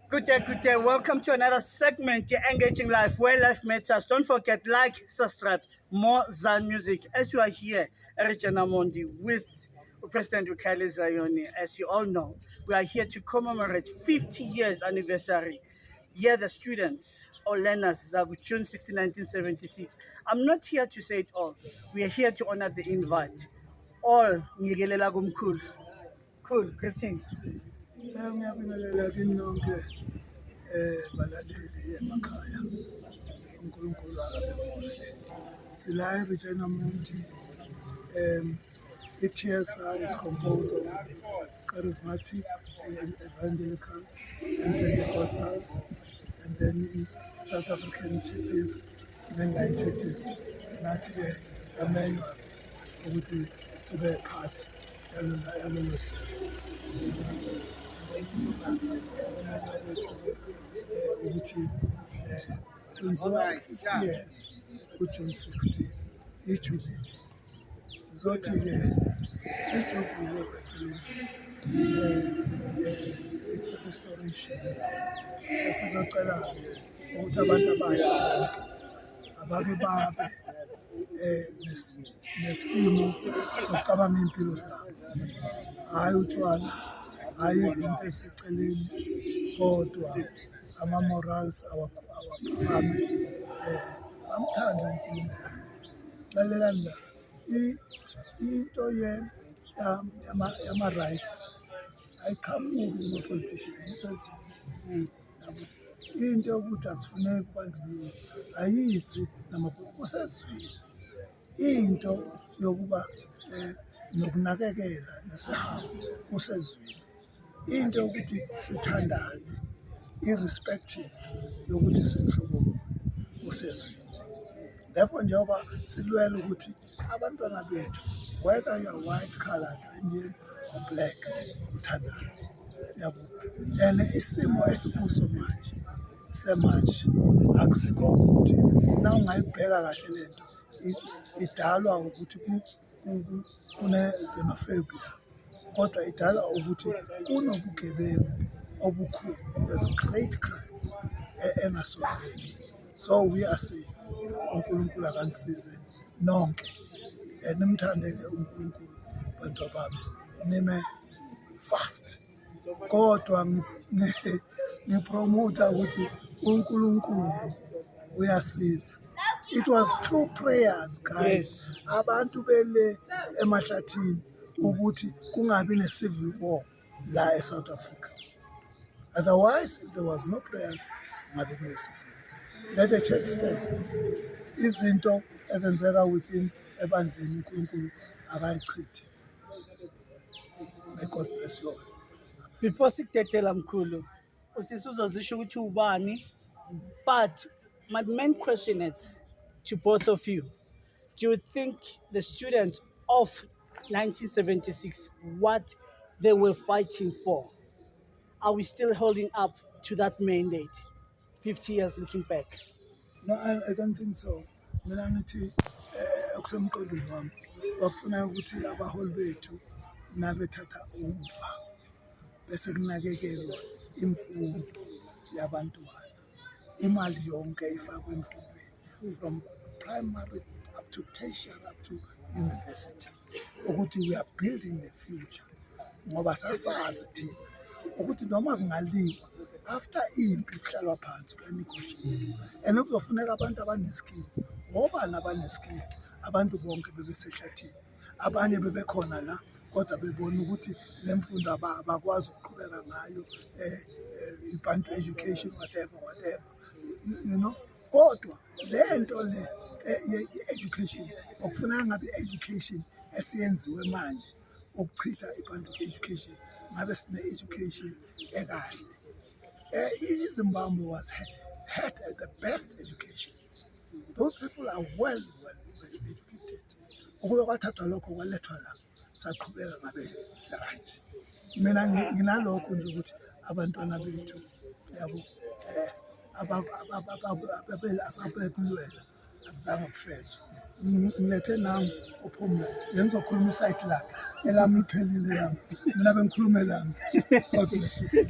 Good day, good day. Welcome to another segment, Your Engaging Life, where life matters. Don't forget, like, subscribe, more Zan Music. As you are here, Regina Mondi with President Ukali Zayoni. As you all know, we are here to commemorate 50 years anniversary. Here, the students, or learners, Zagu, June 16, 1976. I'm not here to say it all. We are here to honor the invite. All, Ngigelela kumkhulu. Cool, greetings. Ngiyabingelela kini nonke balaleli emakhaya. uNkulunkulu akabemuhle. Sila eRegina Mundi. I-TSI is composed of charismatic, evangelical, and Pentecostals, and then South African churches, mainline churches. Nathi-ke samenywa ukuthi sibe part yalolu ukuthi kwenziwa 50 years kuJune 16 ijubile. Sizothi-ke ijubile ebhayibhelini is-restoration. Sesizocela-ke ukuthi abantu abasha bonke abake babe nesimo sokucabanga iy'mpilo zabo, hhayi utshwala, hhayi izinto eziseceleni, kodwa ama-morals awaphakame, bamthande uNkulunkulu. Lalelani la, into yama-rights ayiqhamuki kuma-politician, isezweni. Into yokuthi akufuneki ubandlululo ayizi kusezweni. Into yokuba nokunakekela nesihawu kusezweni. Into yokuthi sithandane irrespective yokuthi simhlobo muni kusezweni. Therefore njengoba silwela ukuthi abantwana bethu, whether you are white, colored, Indian or black, uthandane. Yabo. And isimo esikuso manje semanje akusikho ukuthi na ungayibheka kahle lento idalwa ukuthi kune-xenophobia, kodwa idalwa ukuthi kunobugebengu obukhulu. There's great crime engasolveki. So we are saying uNkulunkulu akanisize nonke, nimthande-ke uNkulunkulu bantu bami, nime fast. Kodwa ngipromota ukuthi uNkulunkulu uyasiza. It was two prayers, guys. Abantu bele emahlathini ukuthi kungabi ne-civil war la eSouth Africa. Otherwise, if there was no prayers, kungabi kune-civil war. Let the church stand. Izinto ezenzeka within ebandleni uNkulunkulu akayichithe. May God bless you all. Before sikudedela mkhulu, usisi uzozisho ukuthi ubani, but my main question is to both of you. Do you think the students of 1976, what they were fighting for, are we still holding up to that mandate 50 years looking back? No, I don't think so. Mina ngithi okusemqondweni wami bakufuna ukuthi abaholi bethu nabethatha over bese kunakekelwa imfundo yabantwana. Imali yonke ifakwe emfundweni from primary up to tertiary up to university, ukuthi we are building the future. Ngoba sasazi thina ukuthi noma kungaliwa after impi kuhlalwa phansi kuyanegotiate, and kuzofuneka abantu abaneskill. Obani abaneskill? Abantu bonke bebesehlathini, abanye bebekhona la kodwa bebona ukuthi le mfundo abakwazi ukuqhubeka ngayo, i-Bantu education, whatever, you know. Kodwa le nto le ye-education okufuneka ngabe i-education esiyenziwe manje ukuchitha i-Bantu education, ngabe sine-education ekahle. iZimbabwe was had the best education. Those people are well educated. Ukube kwathathwa lokho kwalethwa la saqhubeka ngabe right. Mina nginalokho nje ukuthi abantwana bethu yabo ababekulwela akuzange kufezwe. Ngilethe nami uphumla ngizokhuluma isayiti lakhe elami iphelile yami, mina bengikhulumela. God bless you.